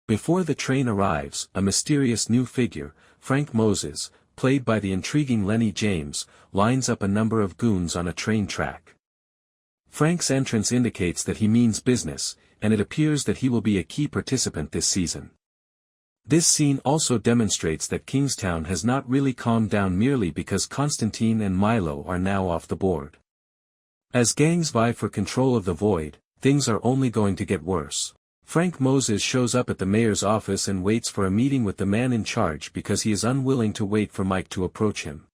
Before the train arrives, a mysterious new figure, Frank Moses, played by the intriguing Lennie James, lines up a number of goons on a train track. Frank's entrance indicates that he means business, and it appears that he will be a key participant this season. This scene also demonstrates that Kingstown has not really calmed down merely because Konstantin and Milo are now off the board. As gangs vie for control of the void, things are only going to get worse. Frank Moses shows up at the mayor's office and waits for a meeting with the man in charge because he is unwilling to wait for Mike to approach him.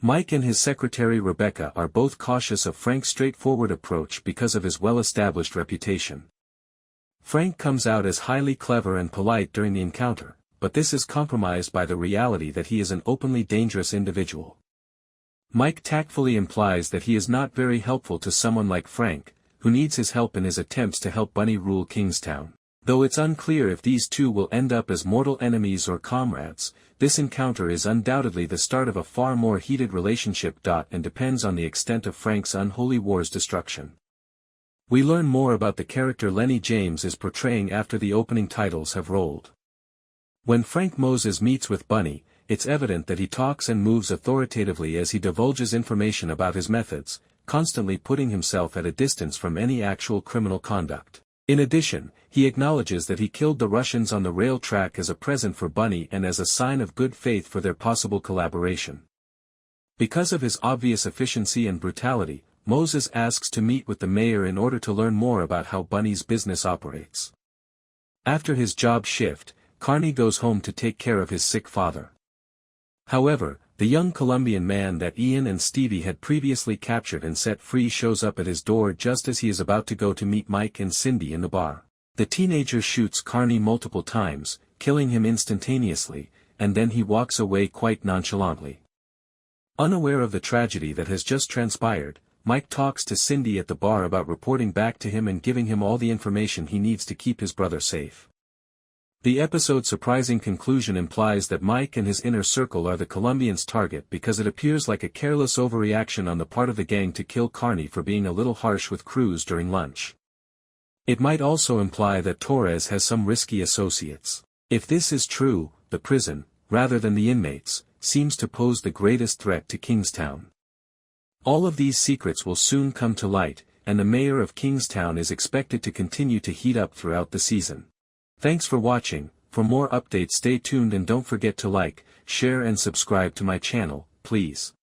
Mike and his secretary Rebecca are both cautious of Frank's straightforward approach because of his well-established reputation. Frank comes out as highly clever and polite during the encounter, but this is compromised by the reality that he is an openly dangerous individual. Mike tactfully implies that he is not very helpful to someone like Frank, who needs his help in his attempts to help Bunny rule Kingstown. Though it's unclear if these two will end up as mortal enemies or comrades, this encounter is undoubtedly the start of a far more heated relationship. And depends on the extent of Frank's unholy war's destruction. We learn more about the character Lennie James is portraying after the opening titles have rolled. When Frank Moses meets with Bunny, it's evident that he talks and moves authoritatively as he divulges information about his methods, constantly putting himself at a distance from any actual criminal conduct. In addition, he acknowledges that he killed the Russians on the rail track as a present for Bunny and as a sign of good faith for their possible collaboration. Because of his obvious efficiency and brutality, Moses asks to meet with the mayor in order to learn more about how Bunny's business operates. After his job shift, Carney goes home to take care of his sick father. However, the young Colombian man that Ian and Stevie had previously captured and set free shows up at his door just as he is about to go to meet Mike and Cindy in the bar. The teenager shoots Carney multiple times, killing him instantaneously, and then he walks away quite nonchalantly. Unaware of the tragedy that has just transpired, Mike talks to Cindy at the bar about reporting back to him and giving him all the information he needs to keep his brother safe. The episode's surprising conclusion implies that Mike and his inner circle are the Colombians' target because it appears like a careless overreaction on the part of the gang to kill Carney for being a little harsh with Cruz during lunch. It might also imply that Torres has some risky associates. If this is true, the prison, rather than the inmates, seems to pose the greatest threat to Kingstown. All of these secrets will soon come to light, and the mayor of Kingstown is expected to continue to heat up throughout the season. Thanks for watching. For more updates stay tuned and don't forget to like, share and subscribe to my channel, please.